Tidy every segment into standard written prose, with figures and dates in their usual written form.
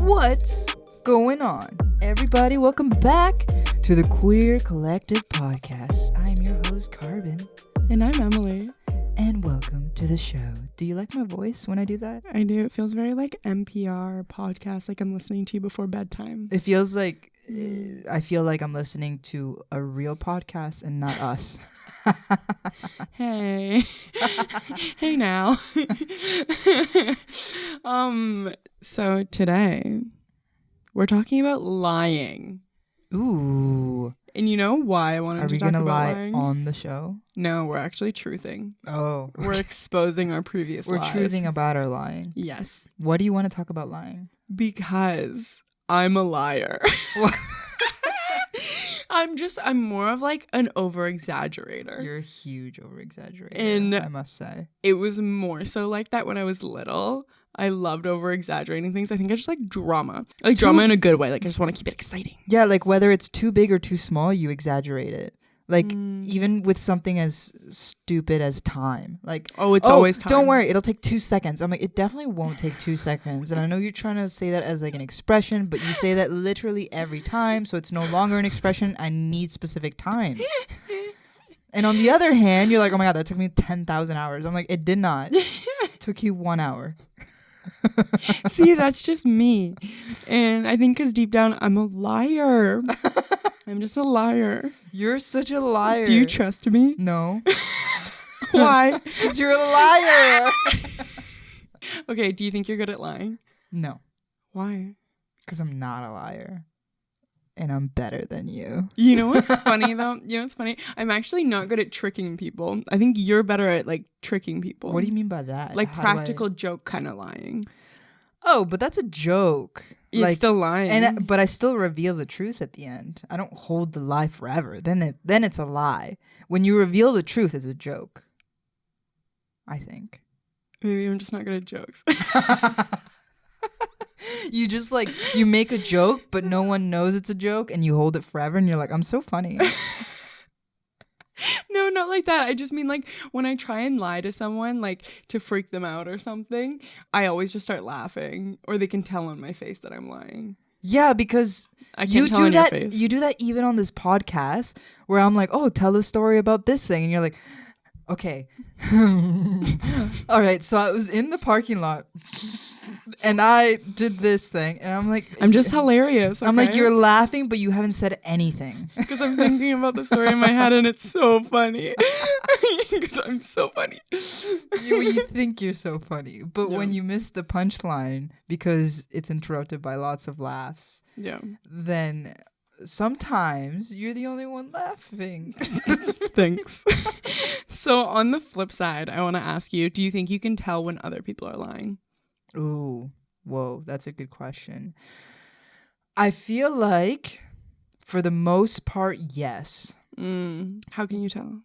What's going on? Everybody, welcome back to the Queer Collective Podcast. I'm your host, Karbon. And I'm Emily. And welcome to the show. Do you like my voice when I do that? I do. It feels very like NPR podcast, like I'm listening to you before bedtime. It feels like, I feel like I'm listening to a real podcast and not us. Hey. Hey now. So today we're talking about lying. Ooh. And you know why I wanted to talk about lying? Are we gonna lie on the show? No, we're actually truthing. Oh. We're exposing our previous lies. We're truthing about our lying. Yes. What do you want to talk about lying? Because I'm a liar. I'm more of like an over-exaggerator. You're a huge over-exaggerator, and I must say. It was more so like that when I was little. I loved over-exaggerating things. I think I just like drama. Like drama in a good way. Like I just want to keep it exciting. Yeah, like whether it's too big or too small, you exaggerate it. Like even with something as stupid as time. Like, it's always time. Don't worry, it'll take 2 seconds. I'm like, it definitely won't take 2 seconds. And I know you're trying to say that as like an expression, but you say that literally every time. So it's no longer an expression. I need specific times. And on the other hand, you're like, oh my God, that took me 10,000 hours. I'm like, it did not. It took you 1 hour. See, that's just me. And I think because deep down, I'm a liar. I'm just a liar. You're such a liar. Do you trust me? No. Why? Because you're a liar. Okay, do you think you're good at lying? No. Why? Because I'm not a liar. And I'm better than you. You know what's funny, though? You know what's funny? I'm actually not good at tricking people. I think you're better at, like, tricking people. What do you mean by that? Like, practical joke kind of lying. Oh, but that's a joke. It's like, still lying. But I still reveal the truth at the end. I don't hold the lie forever. Then it's a lie. When you reveal the truth, it's a joke. I think. Maybe I'm just not good at jokes. You just like, you make a joke, but no one knows it's a joke, and you hold it forever, and you're like, I'm so funny. No, not like that. I just mean like when I try and lie to someone, like to freak them out or something, I always just start laughing, or they can tell on my face that I'm lying. Yeah, because I can't tell on your face. You do that even on this podcast where I'm like, oh, tell a story about this thing. And you're like, okay. All right. So I was in the parking lot and I did this thing. And I'm like, I'm just hilarious. Okay? I'm like, you're laughing, but you haven't said anything. Because I'm thinking about the story in my head and it's so funny. Because I'm so funny. You think you're so funny. But when you miss the punchline because it's interrupted by lots of laughs, then sometimes you're the only one laughing. Thanks. So on the flip side, I want to ask you, do you think you can tell when other people are lying? Ooh, whoa, that's a good question. I feel like for the most part, yes. How can you tell?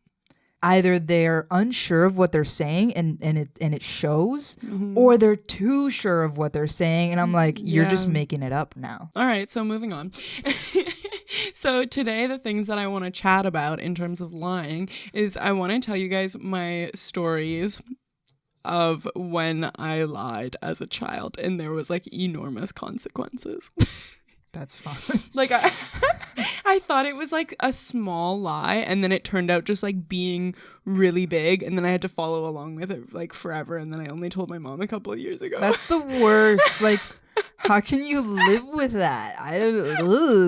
Either they're unsure of what they're saying and it shows, or they're too sure of what they're saying. And I'm like, you're just making it up now. All right, so moving on. So today, the things that I want to chat about in terms of lying is I want to tell you guys my stories of when I lied as a child and there was like enormous consequences. That's fine. Like I thought it was like a small lie and then it turned out just like being really big and then I had to follow along with it like forever and then I only told my mom a couple of years ago. That's the worst. Like, how can you live with that?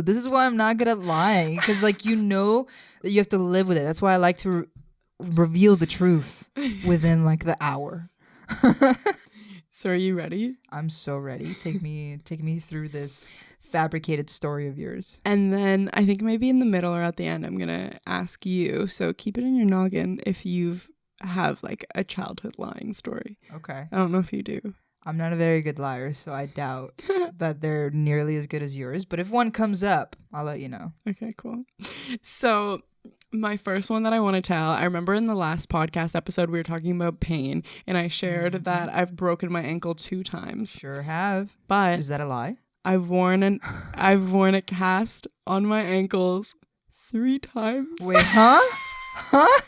This is why I'm not good at lying, because like you know that you have to live with it. That's why I like to reveal the truth within like the hour. So are you ready? I'm so ready. Take me through this fabricated story of yours. And then I think maybe in the middle or at the end I'm gonna ask you, so keep it in your noggin if you've have like a childhood lying story. Okay. I don't know if you do. I'm not a very good liar, so I doubt that they're nearly as good as yours, but if one comes up, I'll let you know. Okay, cool. So my first one that I want to tell, I remember in the last podcast episode we were talking about pain and I shared that I've broken my ankle 2 times. Sure have. But is that a lie? I've worn a cast on my ankles 3 times. Wait, huh? Huh?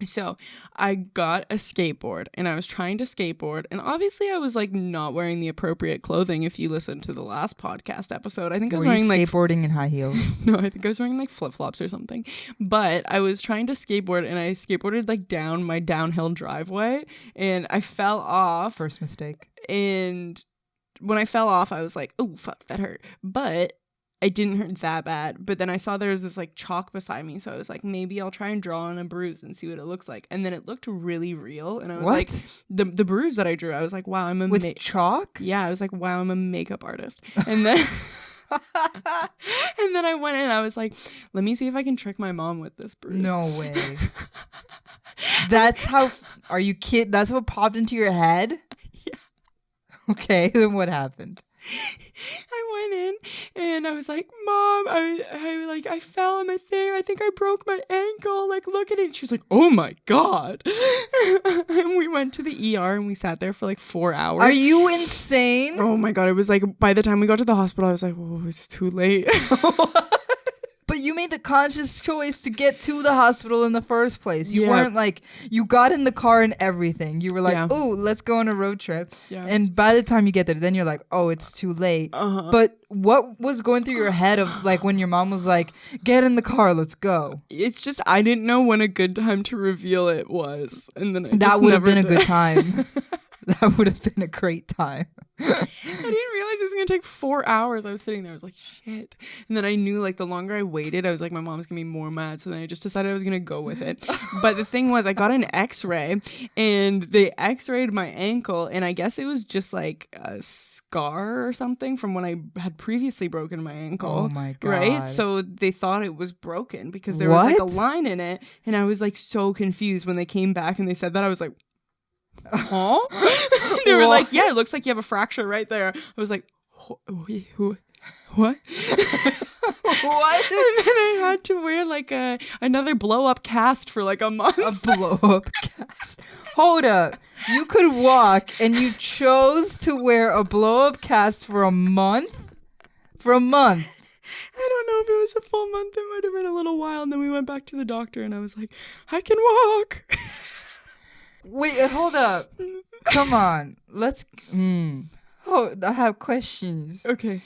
So I got a skateboard and I was trying to skateboard, and obviously I was like not wearing the appropriate clothing. If you listen to the last podcast episode, I think I was wearing like skateboarding in high heels. no, I think I was wearing like flip-flops or something. But I was trying to skateboard, and I skateboarded like down my downhill driveway, and I fell off. First mistake. And when I fell off, I was like, oh fuck, that hurt. But it didn't hurt that bad. But then I saw there was this like chalk beside me, so I was like, maybe I'll try and draw on a bruise and see what it looks like. And then it looked really real, and I was like, the bruise that I drew, I was like, wow, I'm a with chalk. Yeah, I was like, wow, I'm a makeup artist. And then and then I went in, I was like, let me see if I can trick my mom with this bruise. No way. That's how. Are you kid? That's what popped into your head. Yeah. Okay, then what happened? I went in and I was like, Mom, I fell on my thing. I think I broke my ankle. Like, look at it. And she was like, oh my God. And we went to the ER and we sat there for like 4 hours. Are you insane? Oh my God. It was like, by the time we got to the hospital, I was like, oh, it's too late. But you made the conscious choice to get to the hospital in the first place. You Yeah. weren't like, you got in the car and everything. You were like, Yeah. oh, let's go on a road trip. Yeah. And by the time you get there, then you're like, oh, it's too late. Uh-huh. But what was going through your head of like when your mom was like, get in the car, let's go? It's just, I didn't know when a good time to reveal it was. And then That would have been a good time. That would have been a great time. I didn't realize it was going to take 4 hours. I was sitting there. I was like, shit. And then I knew like the longer I waited, I was like, my mom's going to be more mad. So then I just decided I was going to go with it. But the thing was, I got an x-ray and they x-rayed my ankle. And I guess it was just like a scar or something from when I had previously broken my ankle. Oh my God. Right? So they thought it was broken because there was like a line in it. And I was like so confused when they came back and they said that. I was like, huh? They were like, yeah, it looks like you have a fracture right there. I was like, what? What? And then I had to wear like another blow up cast for like a month. A blow up cast. Hold up. You could walk and you chose to wear a blow up cast for a month? For a month. I don't know if it was a full month. It might have been a little while. And then we went back to the doctor and I was like, I can walk. Wait, hold up. Come on. Let's. Oh, I have questions. Okay.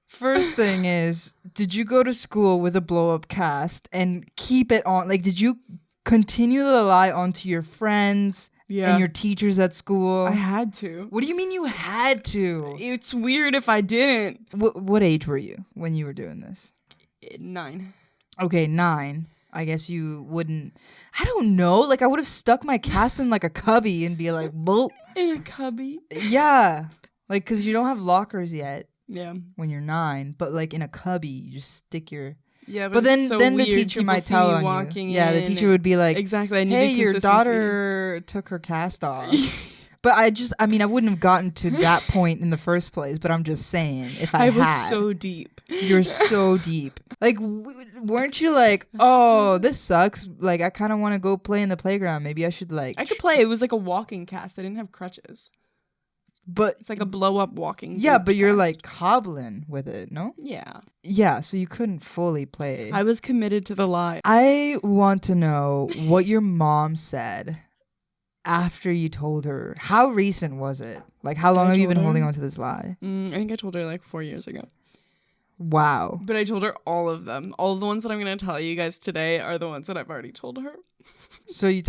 First thing is, did you go to school with a blow up cast and keep it on? Like, did you continue to lie onto your friends and your teachers at school? I had to. What do you mean you had to? It's weird if I didn't. What age were you when you were doing this? 9. Okay, 9. I guess you wouldn't. I don't know. Like, I would have stuck my cast in like a cubby and be like, "Boop." In a cubby. Yeah, like because you don't have lockers yet. Yeah. When you're 9, but like in a cubby, you just stick your. Yeah, but then it's so the weird. teacher People might see tell you on walking you. Yeah, the in teacher would be like, exactly. I "Hey, needed your consistency." daughter took her cast off." But I mean, I wouldn't have gotten to that point in the first place. But I'm just saying, if I was had, so deep. You're so deep. Like, weren't you like, oh, this sucks? Like, I kind of want to go play in the playground. Maybe I should like. I could play. It was like a walking cast. I didn't have crutches. But it's like a blow up walking. Yeah, but you're like hobbling with it, no? Yeah. Yeah, so you couldn't fully play. I was committed to the lie. I want to know what your mom said after you told her. How recent was it? Like, how long have you been holding on to this lie? I think I told her like 4 years ago. Wow. But I told her all of them. All the ones that I'm going to tell you guys today are the ones that I've already told her. So you...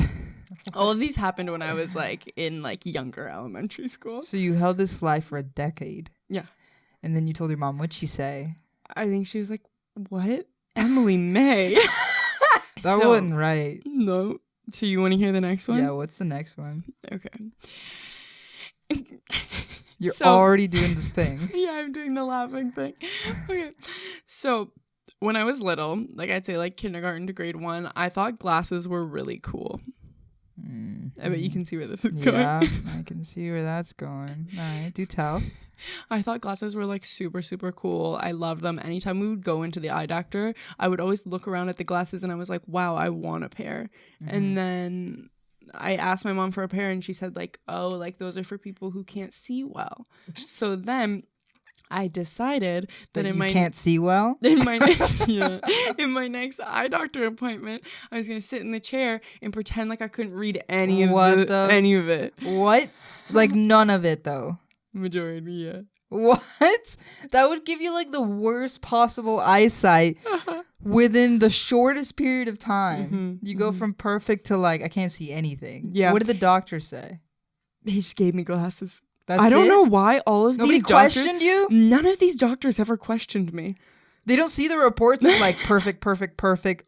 all of these happened when I was like in like younger elementary school. So you held this lie for a decade. Yeah. And then you told your mom, what'd she say? I think she was like, what? Emily May? That wasn't right. No. So you want to hear the next one? Yeah, what's the next one? Okay. You're already doing the thing. Yeah, I'm doing the laughing thing. Okay. So when I was little, like I'd say like kindergarten to grade 1, I thought glasses were really cool. I bet you can see where this is going. Yeah, I can see where that's going. All right, do tell. I thought glasses were like super, super cool. I loved them. Anytime we would go into the eye doctor, I would always look around at the glasses and I was like, wow, I want a pair. And then I asked my mom for a pair and she said like, oh, like those are for people who can't see well. So then I decided that you can't see well. in my in my next eye doctor appointment, I was gonna sit in the chair and pretend like I couldn't read any of it. What? Like none of it though. Majority, yeah. What? That would give you like the worst possible eyesight within the shortest period of time. Mm-hmm, you go from perfect to like I can't see anything. Yeah. What did the doctor say? He just gave me glasses. That's I don't it? know why all of Nobody these doctors... questioned you? None of these doctors ever questioned me. They don't see the reports of like perfect.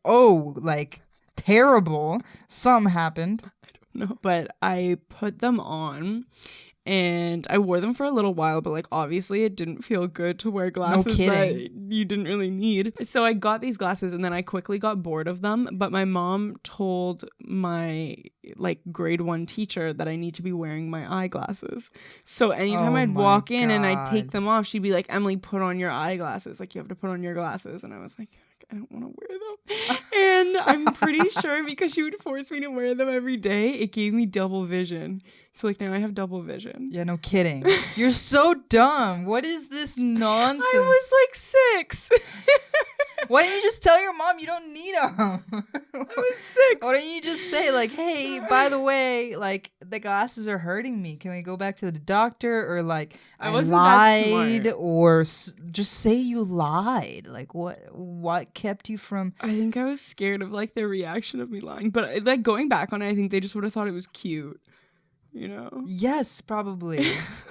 Oh, like terrible. Something happened. I don't know. But I put them on and I wore them for a little while, but like obviously it didn't feel good to wear glasses that you didn't really need. So I got these glasses and then I quickly got bored of them. But my mom told my like grade 1 teacher that I need to be wearing my eyeglasses. So anytime I'd walk in and I'd take them off, she'd be like, Emily, put on your eyeglasses. Like, you have to put on your glasses. And I was like, I don't want to wear them. And I'm pretty sure because she would force me to wear them every day, it gave me double vision. So like now I have double vision. Yeah, no kidding. You're so dumb. What is this nonsense? I was like 6. Why didn't you just tell your mom you don't need them? I was 6. Why don't you just say like, hey, by the way, like the glasses are hurting me. Can we go back to the doctor? Or like I wasn't lied, that smart. or just say you lied. Like what kept you from? I think I was scared of like their reaction of me lying. But like going back on it, I think they just would have thought it was cute. You know? Yes, probably.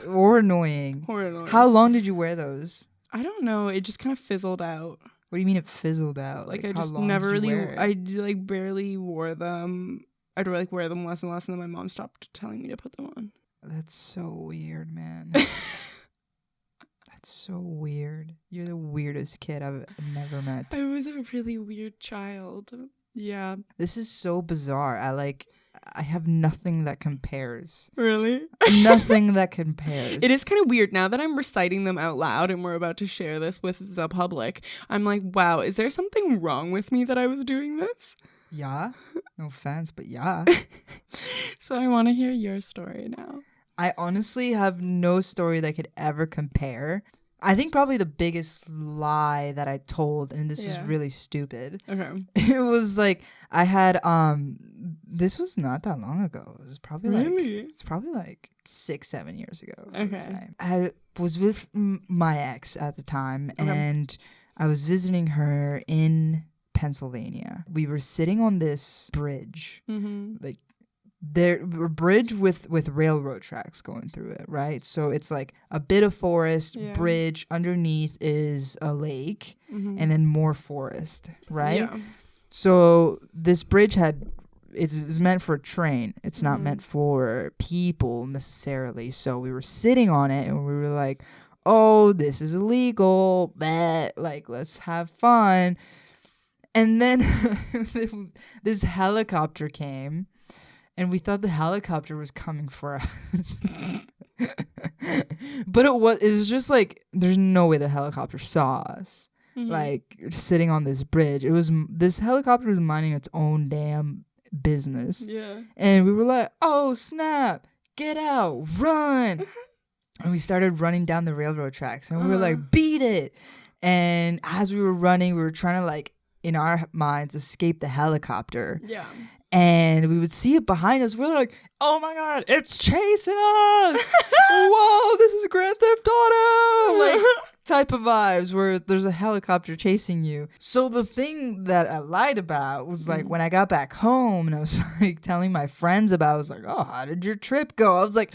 Or annoying. Or annoying. How long did you wear those? I don't know. It just kind of fizzled out. What do you mean it fizzled out? Like I how just long never did you really, wear it? I like barely wore them. I'd like wear them less and less, and then my mom stopped telling me to put them on. That's so weird, man. That's so weird. You're the weirdest kid I've never met. I was a really weird child. Yeah. This is so bizarre. I have nothing that compares. Really? Nothing that compares. It is kind of weird now that I'm reciting them out loud and we're about to share this with the public. I'm like, wow, is there something wrong with me that I was doing this? Yeah. No offense, but yeah. So I want to hear your story now. I honestly have no story that could ever compare. I think probably the biggest lie that I told, and this was really stupid. Okay. It was like I had this was not that long ago. It was probably it's probably like 6-7 years ago. Okay. I was with my ex at the time, and I was visiting her in Pennsylvania. We were sitting on this bridge, like there a bridge with railroad tracks going through it, right? So it's like a bit of forest, bridge, underneath is a lake, and then more forest, right? Yeah. So this bridge it's meant for a train. It's not meant for people necessarily. So we were sitting on it and we were like, oh, this is illegal, but like let's have fun. And then this helicopter came. And we thought the helicopter was coming for us. But it was just like, there's no way the helicopter saw us. Like, sitting on this bridge. This helicopter was minding its own damn business. Yeah. And we were like, oh, snap. Get out. Run. And we started running down the railroad tracks. And we were like, beat it. And as we were running, we were trying to, like, in our minds, escape the helicopter. Yeah. And we would see it behind us. We're like, oh my God, it's chasing us. Whoa, this is Grand Theft Auto. Like, type of vibes where there's a helicopter chasing you. So the thing that I lied about was like when I got back home and I was like telling my friends about it, I was like, oh, how did your trip go? I was like,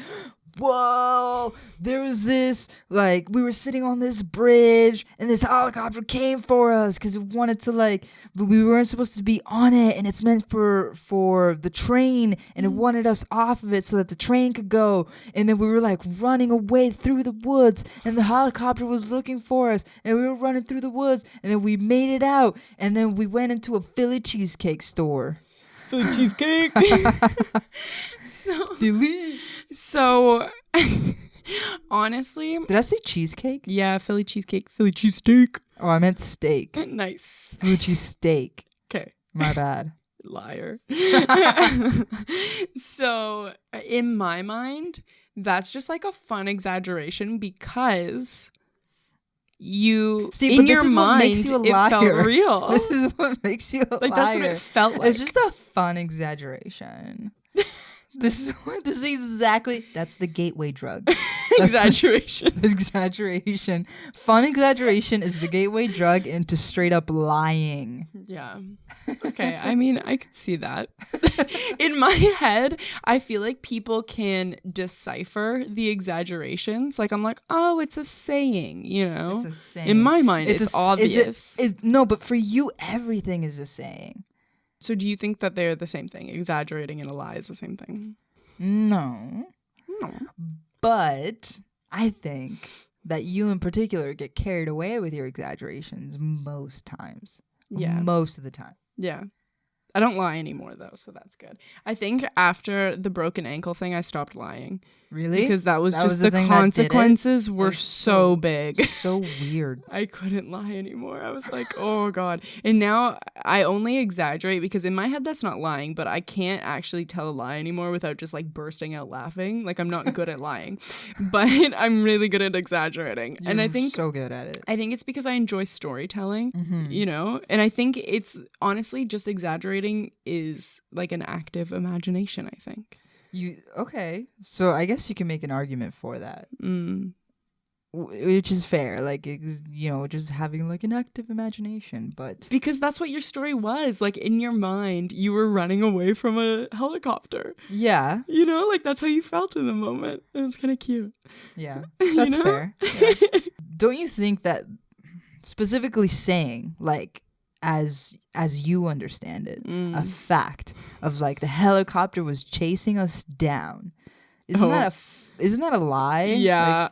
whoa, there was this, like, we were sitting on this bridge and this helicopter came for us because it wanted to, like, we weren't supposed to be on it, and it's meant for the train, and it wanted us off of it so that the train could go. And then we were like running away through the woods, and the helicopter was looking for us, and we were running through the woods, and then we made it out, and then we went into a Philly cheesecake store. Philly cheesecake. So honestly, did I say cheesecake? Yeah, Philly cheesecake, Philly cheesesteak. Oh, I meant steak. Nice. Philly cheesesteak. Okay. My bad. Liar. So in my mind, that's just like a fun exaggeration because you See, in but this your is what mind makes you a it liar. felt real. This is what makes you a like liar. that's what it felt like. It's just a fun exaggeration. This is exactly, that's the gateway drug. Exaggeration. Exaggeration. Fun exaggeration is the gateway drug into straight up lying. Yeah. Okay. I mean, I could see that. In my head, I feel like people can decipher the exaggerations. Like I'm like, oh, it's a saying, you know? It's a saying. In my mind, it's obvious. No, but for you, everything is a saying. So do you think that they're the same thing? Exaggerating and a lie is the same thing? No. But I think that you in particular get carried away with your exaggerations most times. Yeah. Most of the time. Yeah. I don't lie anymore, though, so that's good. I think after the broken ankle thing, I stopped lying. Really? Because that was just the thing that did it? consequences were Like, so big. So weird. I couldn't lie anymore. I was like, oh, God. And now I only exaggerate because in my head, that's not lying, but I can't actually tell a lie anymore without just like bursting out laughing. Like I'm not good at lying, but I'm really good at exaggerating. You're and I think so good at it. I think it's because I enjoy storytelling, Mm-hmm. you know, and I think it's honestly just exaggerating is like an active imagination, I think. Okay. So I guess you can make an argument for that. Which is fair, like, just having like an active imagination, but because that's what your story was. Like in your mind, you were running away from a helicopter. yeah, You know, like that's how you felt in the moment. It was kind of cute. yeah, You that's know? fair. Yeah. Don't you think that specifically saying like as you understand it, a fact of like the helicopter was chasing us down, isn't that a lie? Yeah.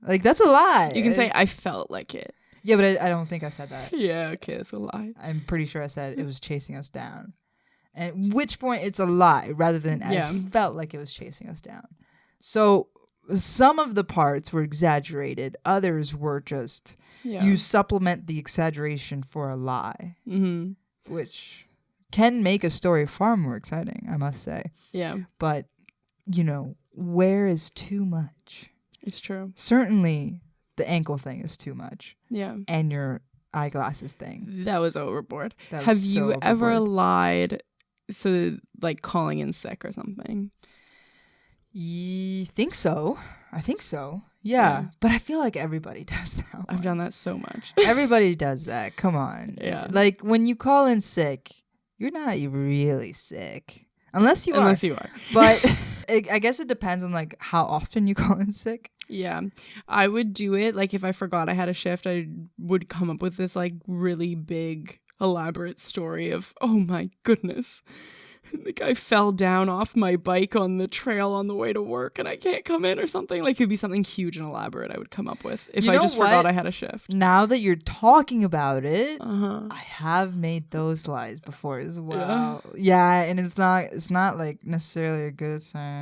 Like that's a lie. You can say I felt like it. Yeah, but I don't think I said that. Yeah, okay, it's a lie. I'm pretty sure I said it was chasing us down. At which point it's a lie rather than I felt like it was chasing us down. So some of the parts were exaggerated. Others were just, you supplement the exaggeration for a lie, which can make a story far more exciting, I must say. Yeah. But, where is too much? It's true. Certainly the ankle thing is too much. Yeah. And your eyeglasses thing. That was overboard. That Have was you so ever overboard. lied, so like calling in sick or something? Think so. I think so. Yeah. But I feel like everybody does that. I've done that so much. Everybody does that. Come on. Yeah. Like when you call in sick, you're not really sick. Unless you are. But I guess it depends on like how often you call in sick. Yeah. I would do it. Like if I forgot I had a shift, I would come up with this like really big, elaborate story of, oh my goodness. Like I fell down off my bike on the trail on the way to work and I can't come in or something. Like it'd be something huge and elaborate I would come up with if I just forgot I had a shift. Now that you're talking about it, I have made those lies before as well. Yeah, and it's not like necessarily a good thing.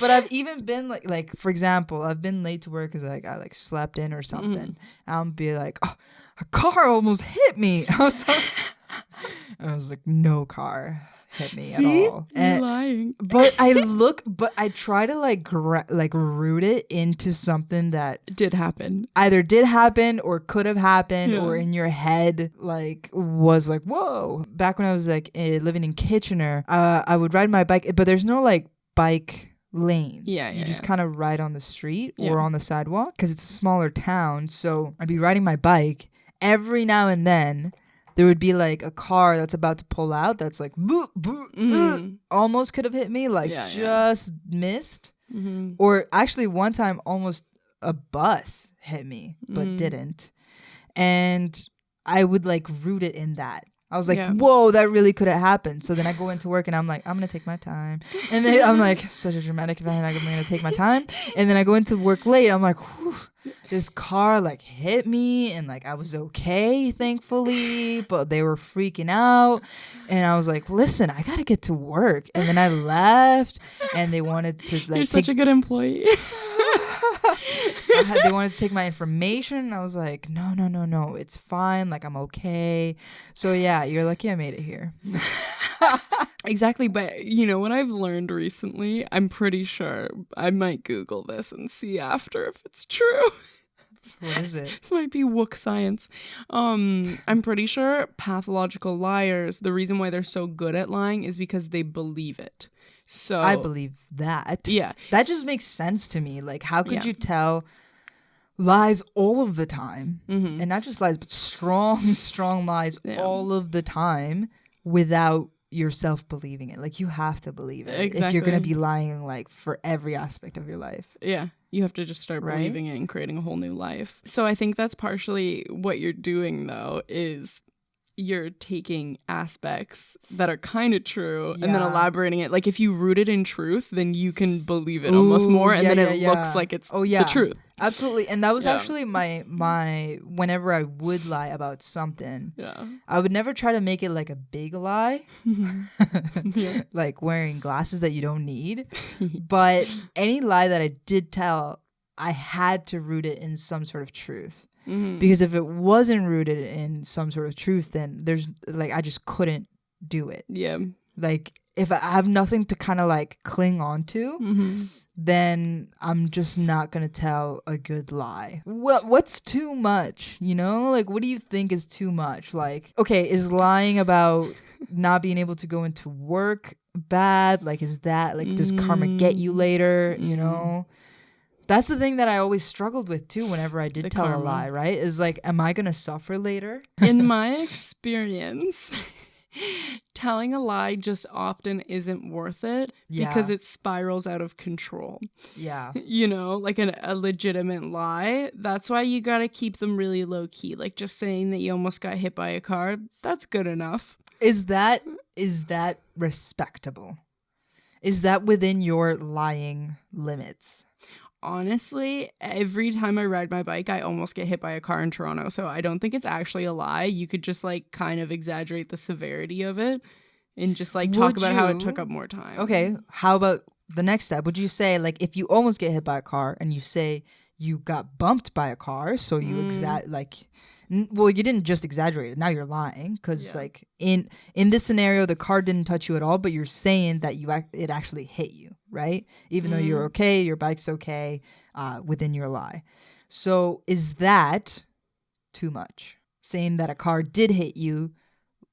But I've even been like for example, I've been late to work because like I like slept in or something. And I'll be like, oh, a car almost hit me. I was like, no car hit me at all. You're lying. But I try to like root it into something that either did happen or could have happened or in your head like was like, whoa. Back when I was like living in Kitchener, I would ride my bike, but there's no like bike lanes. You just kind of ride on the street or on the sidewalk because it's a smaller town. So I'd be riding my bike. Every now and then there would be like a car that's about to pull out that's like boo, boo, almost could have hit me, like just missed. Or actually one time almost a bus hit me but didn't, and I would like root it in that. I was like, whoa, that really could have happened. So then I go into work and I'm like, I'm going to take my time. And then I'm like, such a dramatic event. I'm going to take my time. And then I go into work late. I'm like, whew, this car like hit me and like I was okay, thankfully. But they were freaking out. And I was like, listen, I got to get to work. And then I left and they wanted to like. You're such a good employee. They wanted to take my information and I was like, no, it's fine, like I'm okay. So yeah, you're lucky I made it here. Exactly. But you know what I've learned recently? I'm pretty sure I might Google this and see after if it's true. What is it? This might be wook science. I'm pretty sure pathological liars, the reason why they're so good at lying is because they believe it. So I believe that. Yeah. That just makes sense to me. Like, how could you tell lies all of the time? Mm-hmm. And not just lies, but strong lies all of the time without yourself believing it. Like, you have to believe it if you're going to be lying, like, for every aspect of your life. Yeah. You have to just start believing it and creating a whole new life. So I think that's partially what you're doing, though, is you're taking aspects that are kind of true and then elaborating it. Like, if you root it in truth, then you can believe it almost more, and then it looks like it's the truth. Absolutely. And that was actually my whenever I would lie about something, I would never try to make it like a big lie, like wearing glasses that you don't need. But any lie that I did tell, I had to root it in some sort of truth. Mm-hmm. Because if it wasn't rooted in some sort of truth, then there's like, I just couldn't do it. Yeah. Like, if I have nothing to kind of like cling on to, then I'm just not going to tell a good lie. What's too much? You know, like, what do you think is too much? Like, okay, is lying about not being able to go into work bad? Like, is that like, does karma get you later? You know? That's the thing that I always struggled with too whenever I did tell a lie, right? Is like, am I going to suffer later? In my experience, telling a lie just often isn't worth it because it spirals out of control. Yeah. You know, like a legitimate lie. That's why you got to keep them really low key. Like, just saying that you almost got hit by a car, that's good enough. Is that respectable? Is that within your lying limits? Honestly, every time I ride my bike, I almost get hit by a car in Toronto. So I don't think it's actually a lie. You could just like kind of exaggerate the severity of it and just like talk about how it took up more time. Okay. How about the next step? Would you say, like, if you almost get hit by a car and you say you got bumped by a car, so you well, you didn't just exaggerate it. Now you're lying because like in this scenario, the car didn't touch you at all, but you're saying that it actually hit you, right? Even though you're okay, your bike's okay, within your lie. So is that too much? Saying that a car did hit you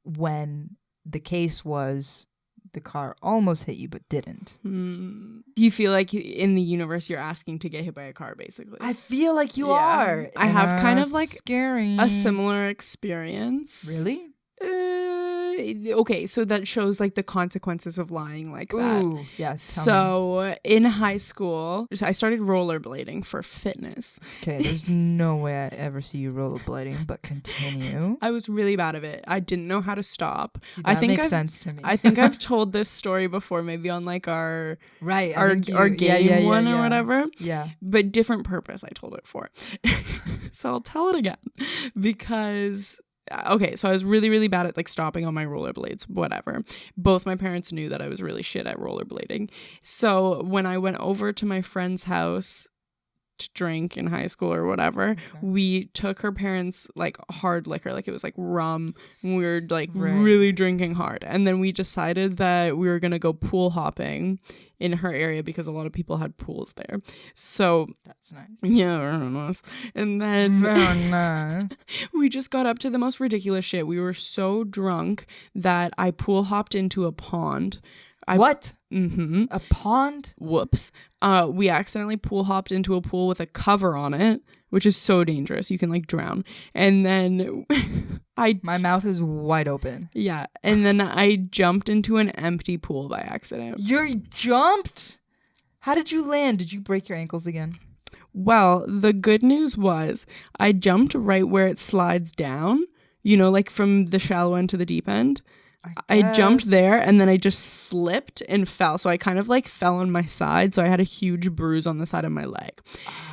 when the case was the car almost hit you but didn't. Do you feel like in the universe you're asking to get hit by a car, basically? I feel like you are. I have kind of like scary. a similar experience. Really? Okay, so that shows like the consequences of lying like that. Ooh, yes. So in high school, I started rollerblading for fitness. Okay, there's no way I ever see you rollerblading, but continue. I was really bad at it. I didn't know how to stop. That makes sense to me. I think I've told this story before, maybe on like our game one or whatever. Yeah. But different purpose I told it for. So I'll tell it again because okay, so I was really, really bad at like stopping on my rollerblades, whatever. Both my parents knew that I was really shit at rollerblading. So when I went over to my friend's house to drink in high school or whatever, we took her parents like hard liquor, like it was like rum, and we were like really drinking hard. And then we decided that we were gonna go pool hopping in her area because a lot of people had pools there. So that's nice. Yeah, very nice. And then we just got up to the most ridiculous shit. We were so drunk that I pool hopped into a pond. What? Mm-hmm. A pond? Whoops. We accidentally pool hopped into a pool with a cover on it, which is so dangerous. You can like drown. And then my mouth is wide open. Yeah. And then I jumped into an empty pool by accident. You jumped? How did you land? Did you break your ankles again? Well, the good news was I jumped right where it slides down, you know, like from the shallow end to the deep end. I jumped there and then I just slipped and fell. So I kind of like fell on my side. So I had a huge bruise on the side of my leg.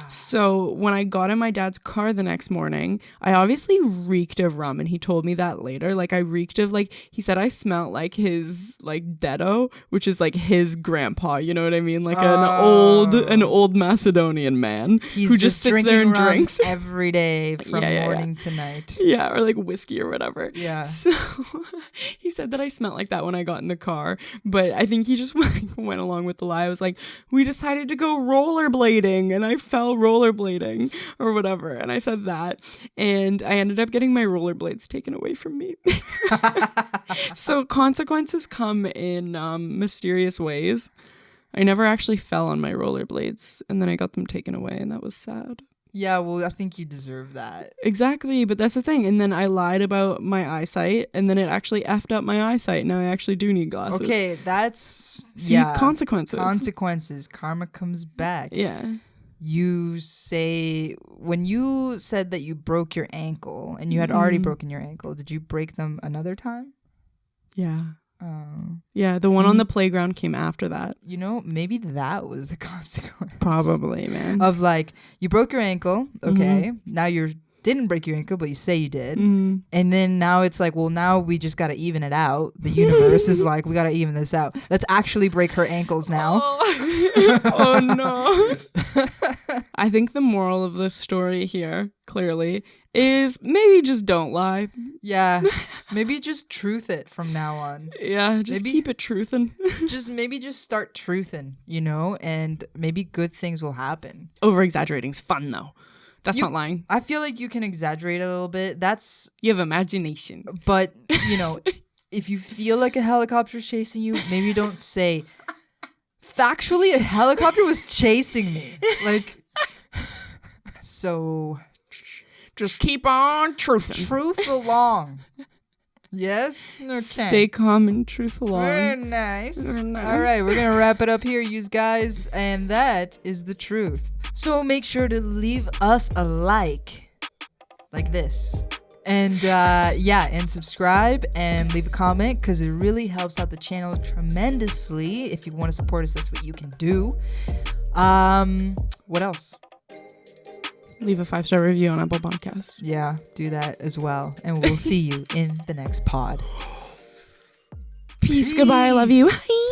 So when I got in my dad's car the next morning, I obviously reeked of rum, and he told me that later. Like I reeked of like, he said I smelled like his like dedo, which is like his grandpa, you know what I mean? Like an old Macedonian man who just sits there and drinks every day from morning to night. Yeah, or like whiskey or whatever. Yeah. So he said that I smelled like that when I got in the car, but I think he just went along with the lie. I was like, we decided to go rollerblading and I fell rollerblading or whatever. And I said that. And I ended up getting my rollerblades taken away from me. So consequences come in mysterious ways. I never actually fell on my rollerblades, and then I got them taken away, and that was sad. Yeah, well, I think you deserve that. Exactly, but that's the thing. And then I lied about my eyesight, and then it actually effed up my eyesight. Now I actually do need glasses. Okay, that's... See, consequences. Consequences. Karma comes back. Yeah. You say... When you said that you broke your ankle, and you had already broken your ankle, did you break them another time? Yeah. Oh. Yeah, the one on the playground came after that. You know, maybe that was the consequence. Probably, man. Of like, you broke your ankle, okay. Now you didn't break your ankle, but you say you did. And then now it's like, well, now we just got to even it out. The universe is like, we got to even this out. Let's actually break her ankles now. Oh no. I think the moral of this story here, clearly, is maybe just don't lie. Yeah. Maybe just truth it from now on. Yeah, just maybe, keep it truthin'. just start truthing, you know, and maybe good things will happen. Over exaggerating's fun though. That's not lying. I feel like you can exaggerate a little bit. You have imagination. But, you know, if you feel like a helicopter's chasing you, maybe don't say, factually, a helicopter was chasing me. Like, so... Just keep on truthing. Truth along. Yes? Okay. Stay calm and truth along. Very nice. Very nice. All right, we're going to wrap it up here, you guys. And that is the truth. So make sure to leave us a like this. And and subscribe and leave a comment because it really helps out the channel tremendously. If you want to support us, that's what you can do. What else? Leave a 5-star review on Apple Podcasts. Yeah, do that as well. And we'll see you in the next pod. Peace. Goodbye. I love you. Bye.